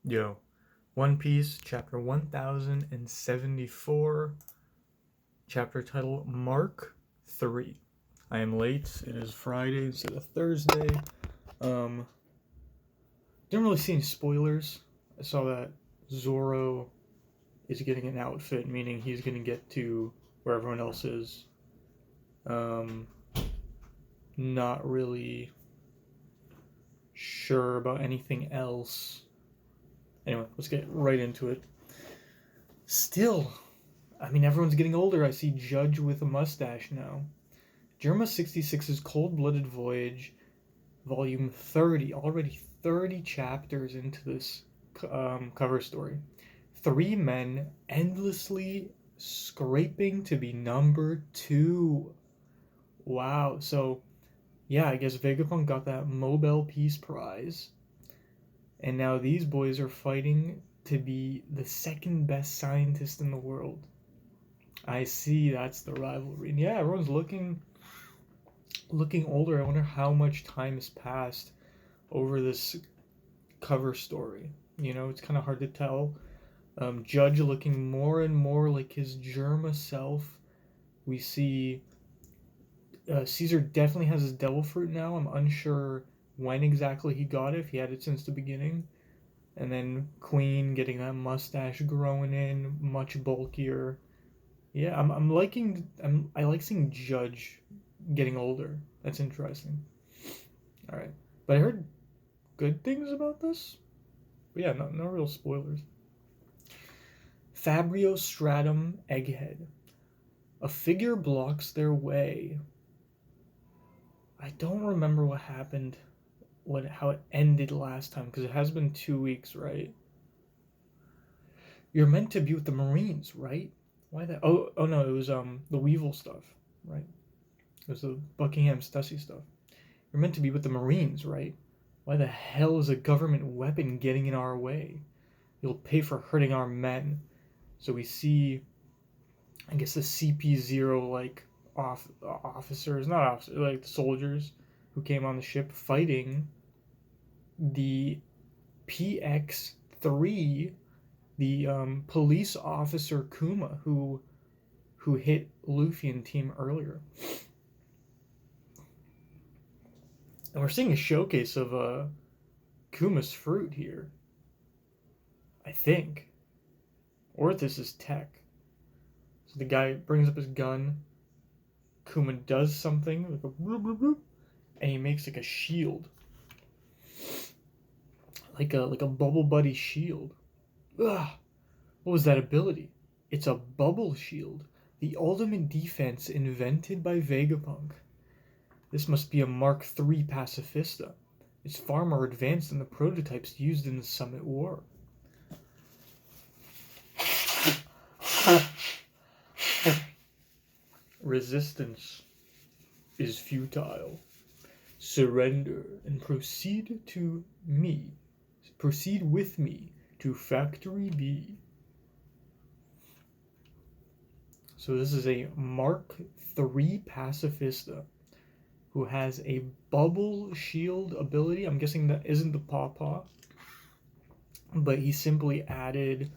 Yo, One Piece, chapter 1074, chapter title Mark 3. I am late. It is Friday instead of Thursday. Didn't really see any spoilers. I saw that Zoro is getting an outfit, meaning he's going to get to where everyone else is. Not really sure about anything else. Anyway, let's get right into it. Still, I mean, everyone's getting older. I see Judge with a mustache now. Germa 66's Cold-Blooded Voyage, Volume 30. Already 30 chapters into this cover story. 3 men endlessly scraping to be number 2. Wow. So, yeah, I guess Vegapunk got that Nobel Peace Prize. And now these boys are fighting to be the second best scientist in the world. I see, that's the rivalry. And yeah, everyone's looking older. I wonder how much time has passed over this cover story. You know, it's kind of hard to tell. Judge looking more and more like his Germa self. We see Caesar definitely has his devil fruit now. I'm unsure when exactly he got it, if he had it since the beginning. And then Queen getting that mustache growing in, much bulkier. Yeah, I like seeing Judge getting older. That's interesting. All right, but I heard good things about this. But yeah, no real spoilers. Fabrio Stratum Egghead. A figure blocks their way. I don't remember what happened, how it ended last time, because it has been 2 weeks, right? You're meant to be with the Marines, right? Why that? Oh no, it was the Weevil stuff, right? It was the Buckingham Stussy stuff. You're meant to be with the Marines, right? Why the hell is a government weapon getting in our way? You'll pay for hurting our men. So we see, I guess, the CP0 like officers, not officers, like the soldiers who came on the ship fighting the PX3, the police officer Kuma who hit Luffy and team earlier. And we're seeing a showcase of Kuma's fruit here, I think. Or this is tech. So the guy brings up his gun. Kuma does something, like a bloop, bloop, bloop, and he makes like a shield. Like a Bubble Buddy shield. Ugh. What was that ability? It's a bubble shield. The ultimate defense invented by Vegapunk. This must be a Mark III pacifista. It's far more advanced than the prototypes used in the Summit War. Resistance is futile. Surrender and proceed with me to Factory B. So this is a Mark III pacifista who has a bubble shield ability. I'm guessing that isn't the Pawpaw, but he simply added,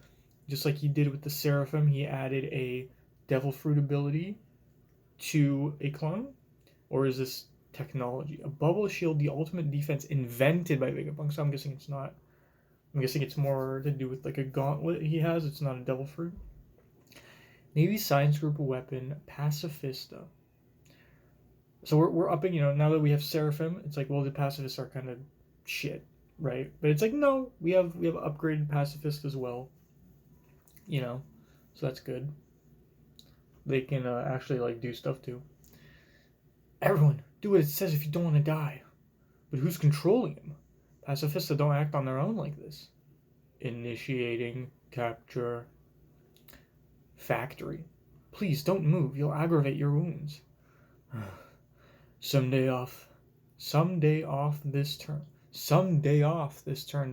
just like he did with the Seraphim, he added a Devil Fruit ability to a clone. Or is this technology? A bubble shield, the ultimate defense invented by Vegapunk. So I'm guessing it's not. I'm guessing it's more to do with like a gauntlet he has. It's not a Devil Fruit. Navy Science Group weapon, Pacifista. So we're upping, now that we have Seraphim, it's like, well, the pacifists are kind of shit, right? But it's like, no, we have upgraded pacifist as well, so that's good. They can actually like do stuff too. Everyone, do what it says if you don't want to die. But who's controlling him? Pacifista don't act on their own like this. Initiating capture. Factory. Please don't move. You'll aggravate your wounds. Someday off this turned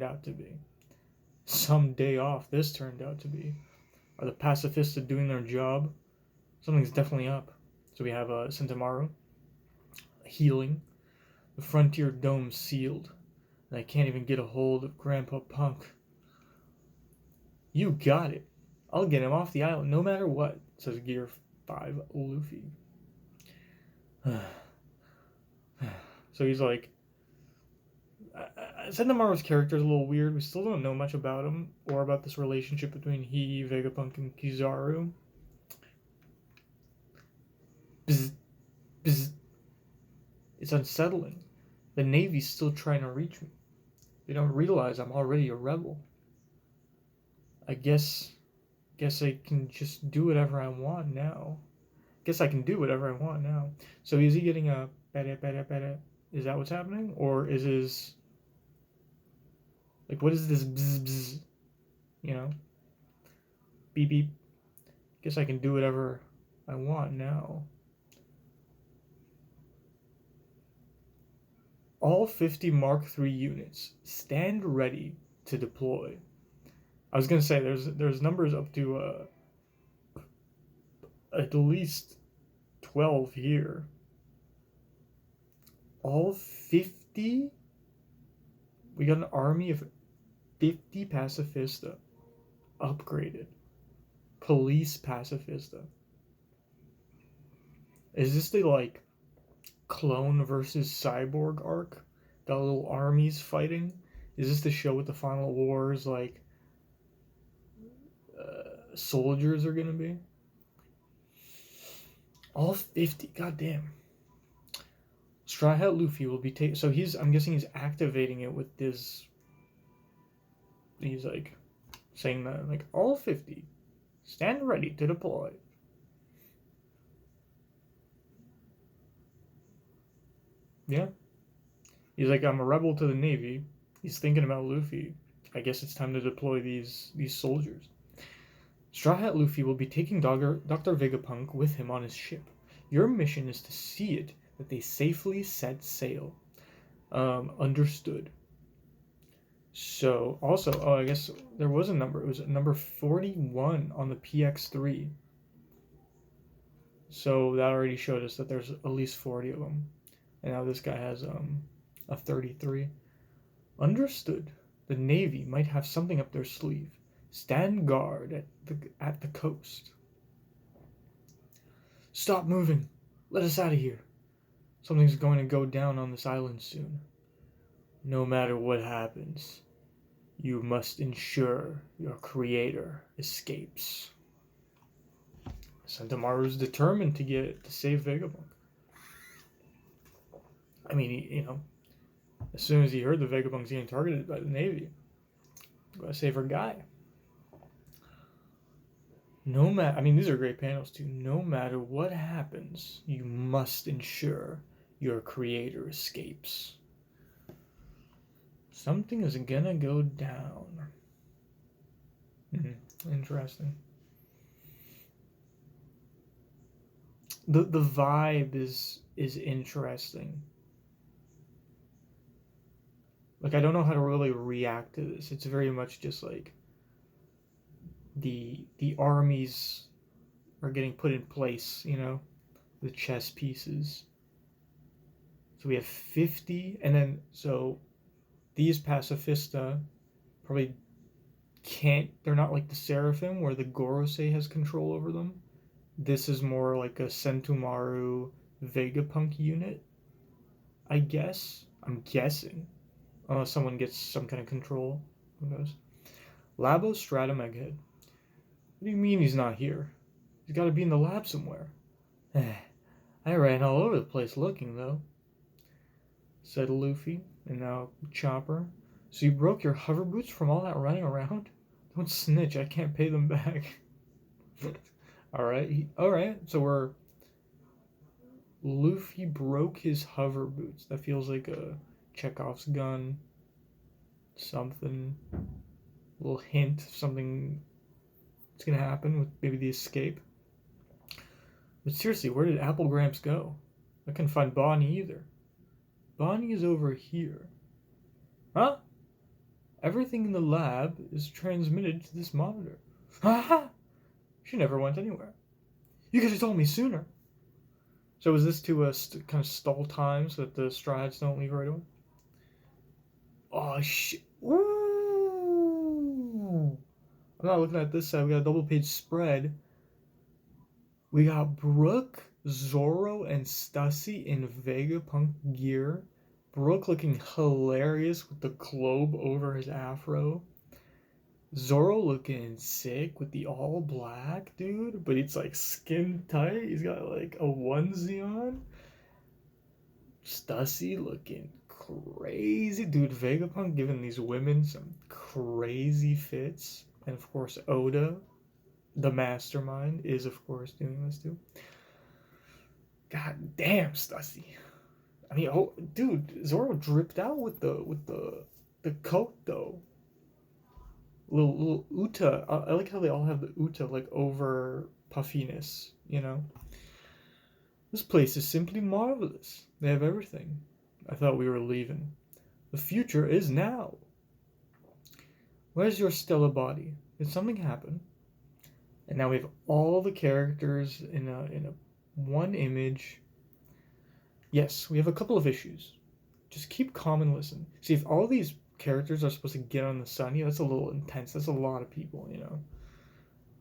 out to be. Are the pacifista doing their job? Something's definitely up. So we have Sentamaru. Healing. The Frontier Dome sealed. And I can't even get a hold of Grandpa Punk. You got it. I'll get him off the island no matter what, says Gear 5 Luffy. So he's like, Sendamaru's character is a little weird. We still don't know much about him or about this relationship between he, Vegapunk, and Kizaru. Bzz, bzz. It's unsettling. The Navy's still trying to reach me. They don't realize I'm already a rebel. I guess I can just do whatever I want now. Guess I can do whatever I want now. So is he getting a bada? Is that what's happening? Or is his... Like, what is this bzz bzz? You know? Beep beep. Guess I can do whatever I want now. All 50 Mark III units stand ready to deploy. I was gonna say there's numbers up to at least 12 here. All 50? We got an army of 50 pacifista upgraded. Police pacifista. Is this the like clone versus cyborg arc? Got little armies fighting? Is this the show with the final wars like soldiers are gonna be? All 50, goddamn. Straw Hat Luffy will be taking. So I'm guessing he's activating it with this. He's like saying that like all 50 stand ready to deploy. Yeah. He's like, I'm a rebel to the Navy. He's thinking about Luffy. I guess it's time to deploy these soldiers. Straw Hat Luffy will be taking Dr. Vegapunk with him on his ship. Your mission is to see it that they safely set sail. Understood. So, also, I guess there was a number. It was number 41 on the PX3. So that already showed us that there's at least 40 of them. And now this guy has a 33. Understood. The Navy might have something up their sleeve. Stand guard at the coast. Stop moving. Let us out of here. Something's going to go down on this island soon. No matter what happens, you must ensure your creator escapes. Sentamaru's determined to save Vegapunk. I mean, as soon as he heard the Vegapunk's getting targeted by the Navy, gotta save our guy. These are great panels too. No matter what happens, you must ensure your creator escapes. Something is gonna go down. Interesting. The vibe is interesting. Like, I don't know how to really react to this. It's very much just like the armies are getting put in place, the chess pieces. So we have 50, and then so these pacifista probably they're not like the Seraphim where the Gorosei has control over them. This is more like a Sentomaru Vegapunk unit, I guess. I'm guessing. Unless someone gets some kind of control. Who knows? Labo Stratum Egghead. What do you mean he's not here? He's got to be in the lab somewhere. I ran all over the place looking, though, said Luffy, and now Chopper. So you broke your hover boots from all that running around? Don't snitch, I can't pay them back. Alright, so Luffy broke his hover boots. That feels like a Chekhov's gun. Something. A little hint of something that's gonna happen with maybe the escape. But seriously, where did Apple Gramps go? I couldn't find Bonnie either. Bonnie is over here. Huh? Everything in the lab is transmitted to this monitor. Ha! She never went anywhere. You could have told me sooner. So is this to kind of stall time so that the Straw Hats don't leave right away? Oh, shit. Ooh! I'm not looking at this side. We got a double page spread. We got Brook, Zoro, and Stussy in Vegapunk gear. Brook looking hilarious with the globe over his afro. Zoro looking sick with the all black, dude. But it's like skin tight. He's got like a onesie on. Stussy looking crazy. Dude, Vegapunk giving these women some crazy fits. And of course, Oda, the mastermind, is of course doing this too. God damn, Stussy. I mean, oh, dude, Zoro dripped out with the coat though. Little Uta. I like how they all have the Uta like over puffiness. You know. This place is simply marvelous. They have everything. I thought we were leaving. The future is now. Where's your Stella body? Did something happen? And now we have all the characters in a one image. Yes, we have a couple of issues. Just keep calm and listen. See, if all these characters are supposed to get on the sun, yeah, that's a little intense. That's a lot of people, you know.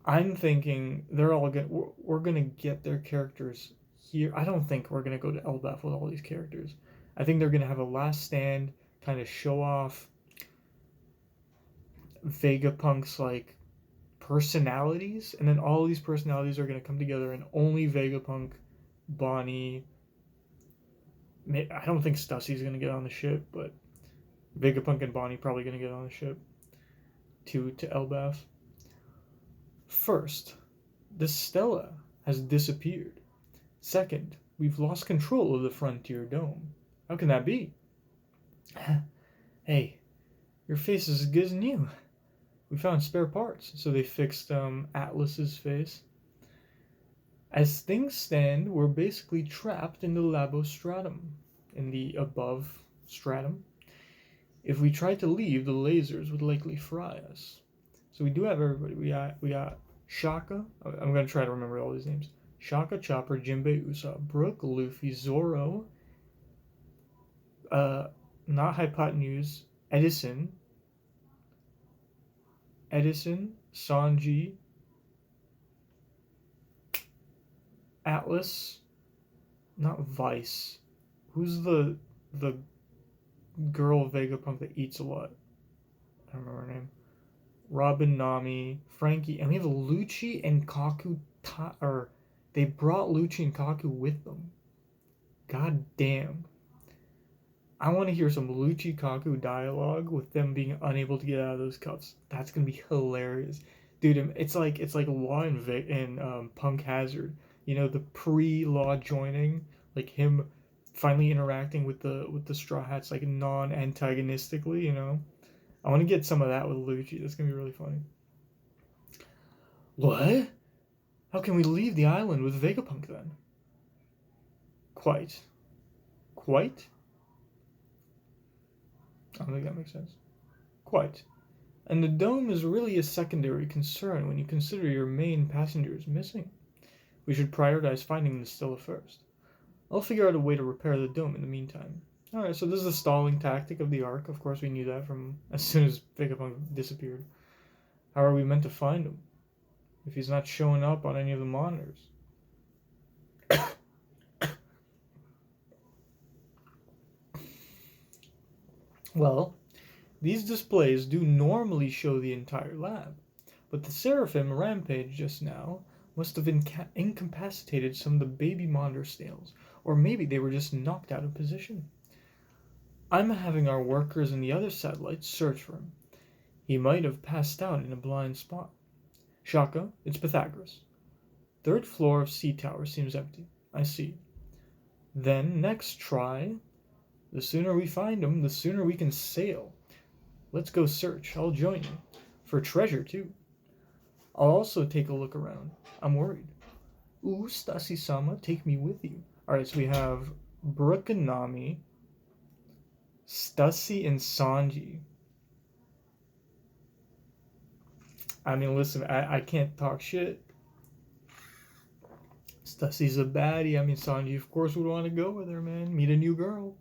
I'm thinking we're gonna get their characters here. I don't think we're gonna go to Elbaf with all these characters. I think they're gonna have a last stand, kind of show off Vegapunk's like personalities, and then all these personalities are gonna come together, and only Vegapunk, Bonnie. I don't think Stussy's gonna get on the ship, but Vegapunk and Bonnie probably gonna get on the ship to Elbaf. First, the Stella has disappeared. Second, we've lost control of the Frontier Dome. How can that be? Hey, your face is as good as new. We found spare parts, so they fixed Atlas's face. As things stand, we're basically trapped in the labostratum, in the above stratum. If we tried to leave, the lasers would likely fry us. So we do have everybody. We got Shaka. I'm gonna try to remember all these names. Shaka, Chopper, Jinbei, Usopp, Brook, Luffy, Zoro, not Hypotenuse, Edison, Sanji, Atlas, not Vice. Who's the girl Vegapunk that eats a lot? I don't remember her name. Robin, Nami, Frankie, and we have Lucci and Kaku. They brought Lucci and Kaku with them. God damn. I want to hear some Lucci Kaku dialogue with them being unable to get out of those cuffs. That's gonna be hilarious, dude. It's like Law and Punk Hazard. You know, the pre-Law joining, like him finally interacting with the Straw Hats like non-antagonistically. You know, I want to get some of that with Lucci. That's gonna be really funny. What? How can we leave the island with Vegapunk then? Quite. I don't think that makes sense. Quite. And the dome is really a secondary concern when you consider your main passengers missing. We should prioritize finding the Stella first. I'll figure out a way to repair the dome in the meantime. Alright, so this is the stalling tactic of the arc. Of course we knew that from as soon as Vegapunk disappeared. How are we meant to find him if he's not showing up on any of the monitors? Well, these displays do normally show the entire lab, but the Seraphim rampage just now must have incapacitated some of the baby monitor snails, or maybe they were just knocked out of position. I'm having our workers in the other satellites search for him. He might have passed out in a blind spot. Shaka, it's Pythagoras. Third floor of C tower seems empty. I see. Then next try. The sooner we find him, the sooner we can sail. Let's go search. I'll join you. For treasure, too. I'll also take a look around. I'm worried. Ooh, Stussy-sama, take me with you. Alright, so we have Brook and Nami, Stussy and Sanji. I mean, listen, I can't talk shit. Stussy's a baddie. I mean, Sanji, of course, would want to go with her, man. Meet a new girl.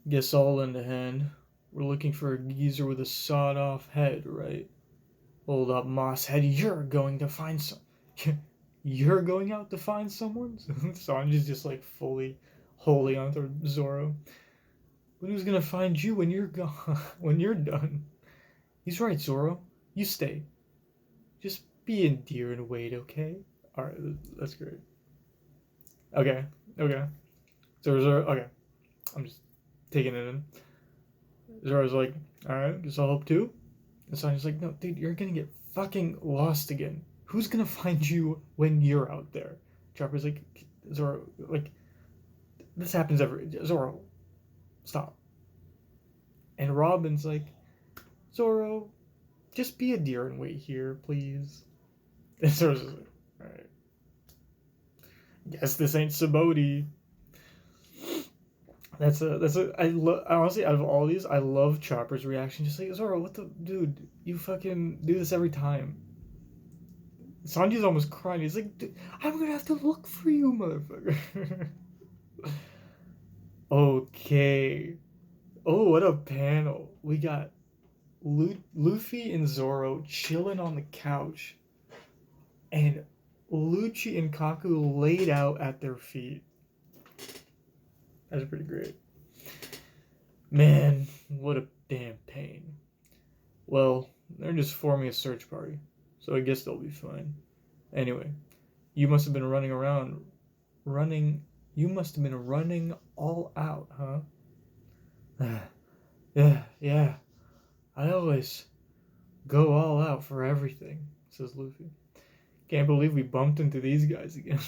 Guess all in the hand. We're looking for a geezer with a sawed-off head, right? Hold up, Mosshead, you're going to find some... You're going out to find someone? Sanji's just like fully holding onto Zoro. But who's gonna find you when you're gone? When you're done? He's right, Zoro. You stay. Just be in deer and wait, okay? Alright, that's great. Okay. Zoro, okay. I'm just taking it in. Zoro's like, alright, guess I'll help too. And Sanji's like, no, dude, you're gonna get fucking lost again. Who's gonna find you when you're out there? Chopper's like, Zoro, like, this happens Zoro, stop. And Robin's like, Zoro, just be a deer and wait here, please. And Zoro's just like, alright. Guess this ain't Saboti. Honestly, out of all these, I love Chopper's reaction. Just like, Zoro, what the, dude, you fucking do this every time. Sanji's almost crying. He's like, I'm gonna have to look for you, motherfucker. Okay. Oh, what a panel. We got Luffy and Zoro chilling on the couch, and Lucci and Kaku laid out at their feet. That's pretty great. Man, what a damn pain. Well, they're just forming a search party, so I guess they'll be fine. Anyway, you must have been running all out, huh? Yeah. I always go all out for everything, says Luffy. Can't believe we bumped into these guys again.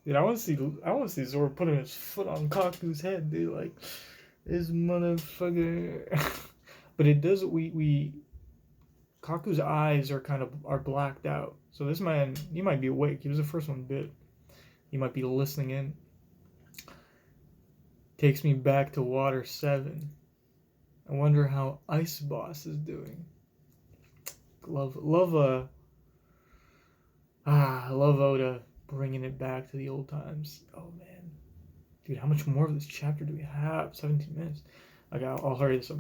Dude, I want to see Zoro putting his foot on Kaku's head, dude. Like, this motherfucker. But it does. Kaku's eyes are blacked out. So this man, he might be awake. He was the first one bit. He might be listening in. Takes me back to Water 7. I wonder how Ice Boss is doing. Love Oda bringing it back to the old times. Oh man, dude, how much more of this chapter do we have? 17 minutes. Okay, I'll hurry this up.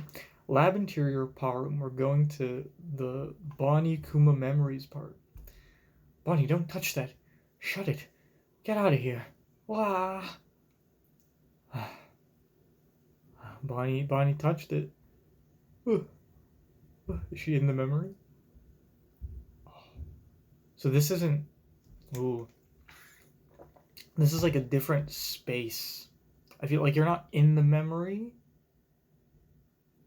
Lab interior power room. We're going to the Bonnie Kuma memories part. Bonnie, don't touch that. Shut it. Get out of here. Wah. Bonnie touched it. Is she in the memory? So this isn't... Ooh. This is like a different space. I feel like you're not in the memory.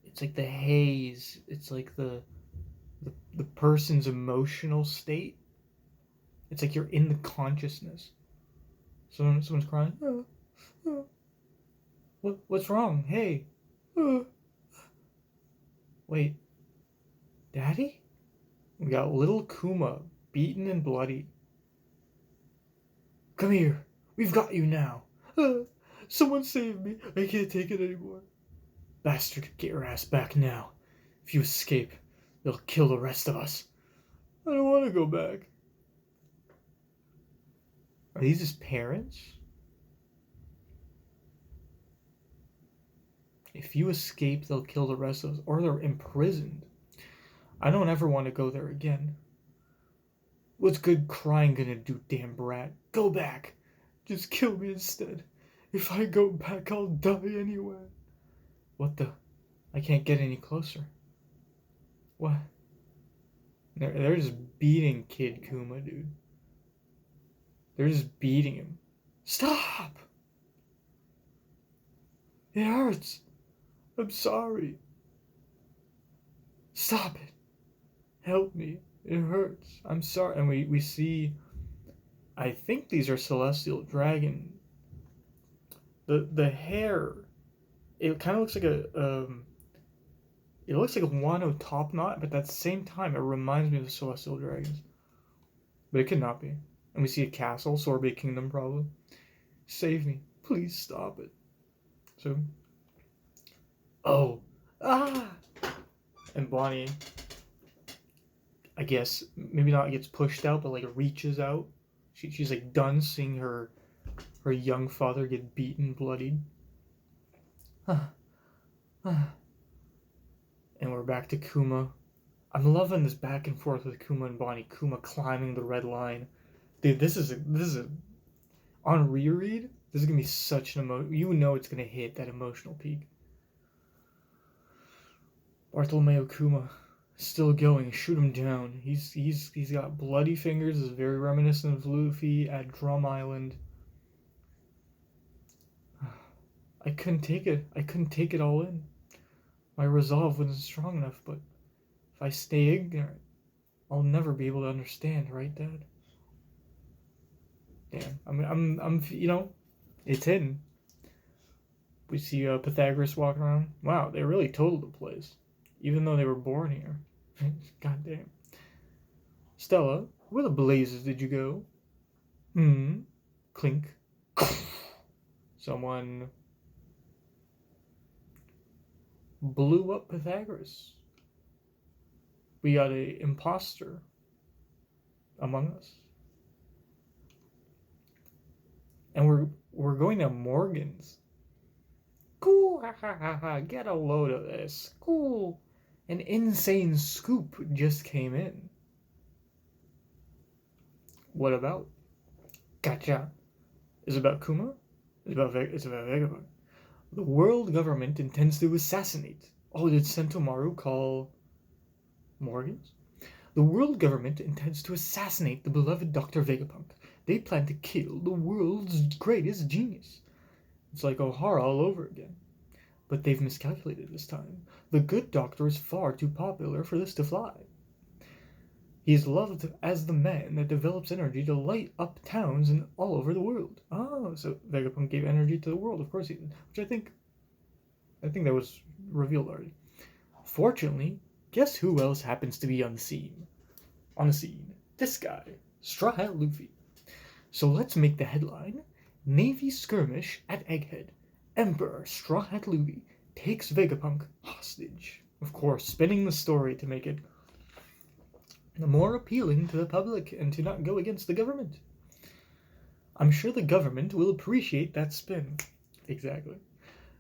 It's like the haze. It's like the person's emotional state. It's like you're in the consciousness. Someone's crying. What's wrong? Hey. Wait. Daddy? We got little Kuma, beaten and bloody. Come here. We've got you now. Someone save me. I can't take it anymore. Bastard, get your ass back now. If you escape, they'll kill the rest of us. I don't want to go back. Are these his parents? If you escape, they'll kill the rest of us. Or they're imprisoned. I don't ever want to go there again. What's good crying gonna do, damn brat? Go back. Just kill me instead. If I go back, I'll die anyway. What the? I can't get any closer. What? They're just beating Kid Kuma, dude. They're just beating him. Stop! It hurts. I'm sorry. Stop it. Help me. It hurts. I'm sorry. And we see... I think these are Celestial Dragon. The hair... It kind of looks like it looks like a Wano top knot, but at the same time, it reminds me of the Celestial Dragons. But it could not be. And we see a castle, Sorbet Kingdom, probably. Save me. Please stop it. So... Oh. Ah! And Bonnie, I guess, maybe not gets pushed out, but like reaches out. She's like done seeing her young father get beaten, bloodied. And we're back to Kuma I'm loving this back and forth with Kuma and Bonnie. Kuma climbing the red line. Dude, this is a on reread. This is gonna be such an you know it's gonna hit that emotional peak. Bartolomeo Kuma, still going. Shoot him down. He's got bloody fingers. Is very reminiscent of Luffy at Drum Island. I couldn't take it. I couldn't take it all in. My resolve wasn't strong enough. But if I stay ignorant, I'll never be able to understand, right, Dad? Damn. I'm. You know, it's hidden. We see Pythagoras walking around. Wow, they really totaled the place, even though they were born here. God damn. Stella, where the blazes did you go? Clink. Someone blew up Pythagoras. We got a imposter among us. And we're going to Morgan's. Cool, ha ha ha ha, get a load of this. Cool. An insane scoop just came in. What about? Gotcha. Is it about Kuma? It's about Vegapunk. The world government intends to assassinate. Oh, did Sentomaru call Morgans? The world government intends to assassinate the beloved Dr. Vegapunk. They plan to kill the world's greatest genius. It's like O'Hara all over again. But they've miscalculated this time. The good doctor is far too popular for this to fly. He is loved as the man that develops energy to light up towns and all over the world. Oh, so Vegapunk gave energy to the world, of course he did. Which I think that was revealed already. Fortunately, guess who else happens to be on the scene? This guy, Straw Hat Luffy. So let's make the headline: Navy skirmish at Egghead. Emperor Straw Hat Luffy takes Vegapunk hostage. Of course, spinning the story to make it more appealing to the public and to not go against the government. I'm sure the government will appreciate that spin. Exactly.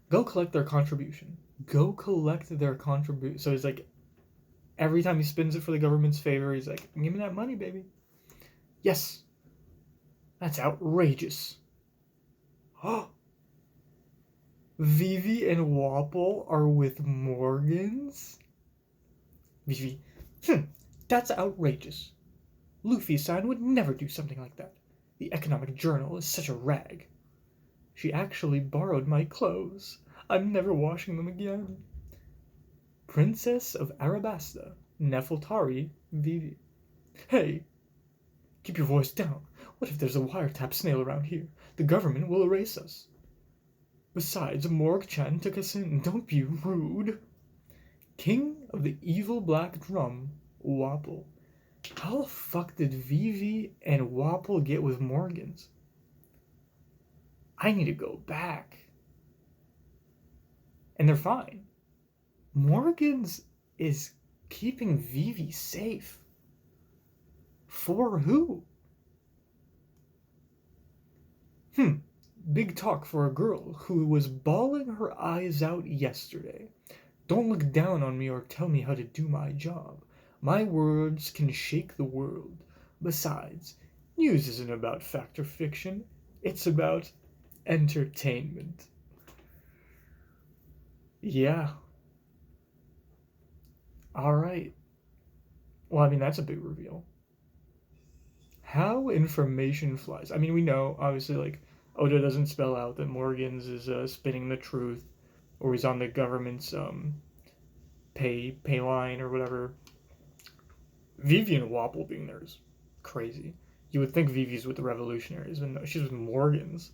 Go collect their contribution. So it's like, every time he spins it for the government's favor, he's like, give me that money, baby. Yes. That's outrageous. Oh. Vivi and Wapol are with Morgans? Vivi. That's outrageous. Luffy-san would never do something like that. The Economic Journal is such a rag. She actually borrowed my clothes. I'm never washing them again. Princess of Arabasta, Nefeltari, Vivi. Hey, keep your voice down. What if there's a wiretap snail around here? The government will erase us. Besides, Morg-chan took us in. Don't be rude. King of the evil black drum, Wapol. How the fuck did Vivi and Wapol get with Morgans? I need to go back. And they're fine. Morgans is keeping Vivi safe. For who? Big talk for a girl who was bawling her eyes out yesterday. Don't look down on me or tell me how to do my job. My words can shake the world. Besides, news isn't about fact or fiction. It's about entertainment. Yeah. Alright. Well, I mean, that's a big reveal. How information flies. I mean, we know, obviously, like, Oda doesn't spell out that Morgans is spinning the truth, or he's on the government's pay line or whatever. Vivi and Wapol being there is crazy. You would think Vivi's with the revolutionaries, but no, she's with Morgans.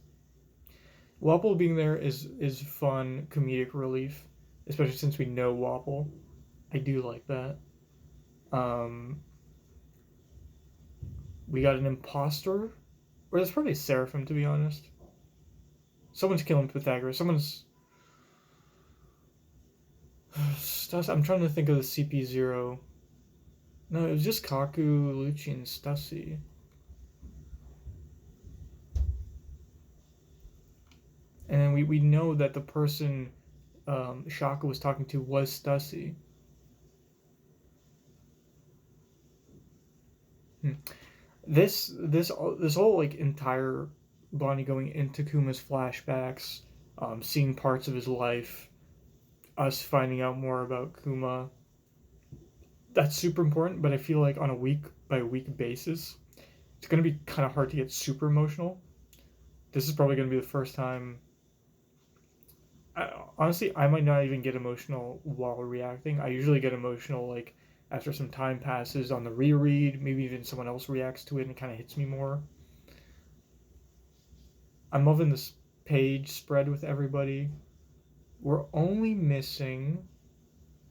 Wapol being there is fun comedic relief, especially since we know Wapol. I do like that. We got an imposter, or it's probably a Seraphim, to be honest. Someone's killing Pythagoras. Someone's... I'm trying to think of the CP0. No, it was just Kaku, Lucci, and Stussy. And then we know that the person Shaka was talking to was Stussy. This whole like entire Bonnie going into Kuma's flashbacks, seeing parts of his life, us finding out more about Kuma. That's super important, but I feel like on a week by week basis, it's gonna be kind of hard to get super emotional. This is probably gonna be the first time. Honestly, I might not even get emotional while reacting. I usually get emotional like after some time passes on the reread. Maybe even someone else reacts to it and it kind of hits me more. I'm loving this page spread with everybody. We're only missing.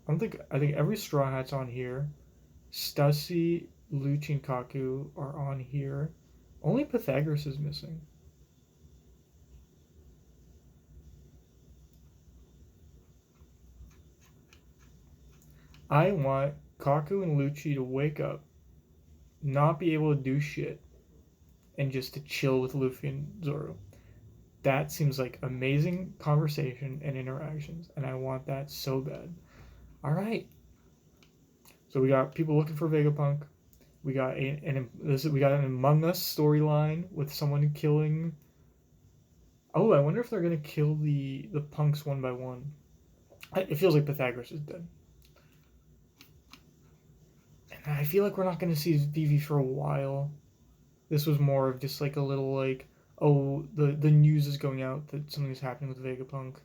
I think every Straw Hat's on here. Stussy, Lucci, and Kaku are on here. Only Pythagoras is missing. I want Kaku and Lucci to wake up, not be able to do shit, and just to chill with Luffy and Zoro. That seems like amazing conversation and interactions, and I want that so bad. All right. So we got people looking for Vegapunk. We got we got an Among Us storyline with someone killing. Oh, I wonder if they're gonna kill the punks one by one. It feels like Pythagoras is dead. And I feel like we're not gonna see Vivi for a while. This was more of just like a little like, oh, the news is going out that something's happening with Vegapunk.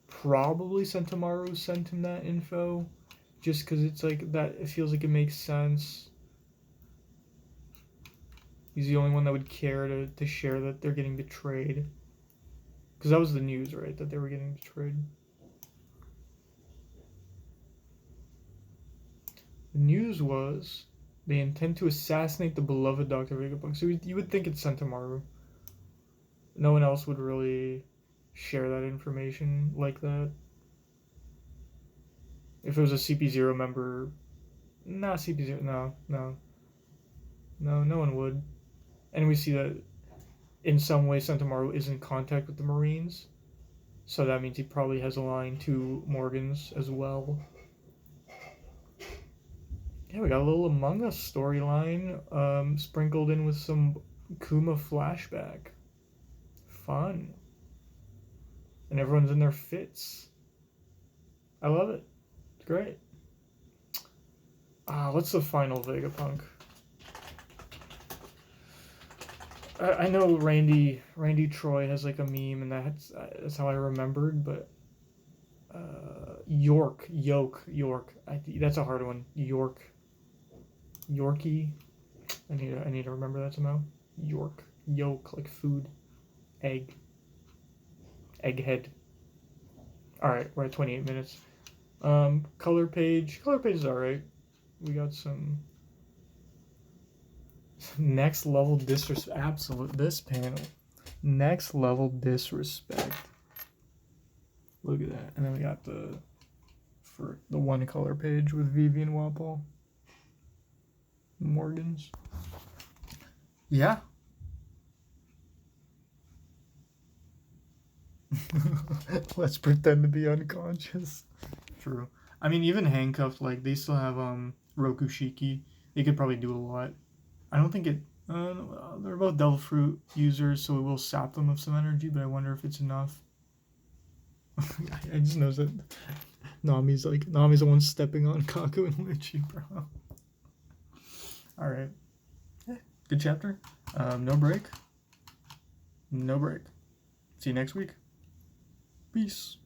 Probably Sentomaru sent him that info, just because it's like that. It feels like it makes sense. He's the only one that would care to share that they're getting betrayed. Because that was the news, right? That they were getting betrayed. The news was they intend to assassinate the beloved Dr. Vegapunk. So you would think it's Sentomaru. No one else would really share that information like that. If it was a CP0 member, not CP0, no one would. And we see that in some way Sentomaru is in contact with the Marines, so that means he probably has a line to Morgan's as well. Yeah, we got a little Among Us storyline, sprinkled in with some Kuma flashback. Fun. And everyone's in their fits. I love it. It's great. What's the final Vegapunk? I know Randy Troy has like a meme, and that's how I remembered. But York. That's a hard one. Yorkie. I need to remember that somehow. Yolk, like food, egghead. All right, we're at 28 minutes. Color page is all right. We got some next level disrespect. Absolute this panel, next level disrespect. Look at that, and then we got the one color page with VIVI and Wapol. Morgan's. Yeah. Let's pretend to be unconscious. True. I mean, even handcuffed, like they still have Rokushiki. They could probably do a lot. I don't think it. They're both Devil Fruit users, so it will sap them of some energy, but I wonder if it's enough. I just know that Nami's the one stepping on Kaku and Lucci, bro. All right. Yeah, good chapter. No break. See you next week. Peace.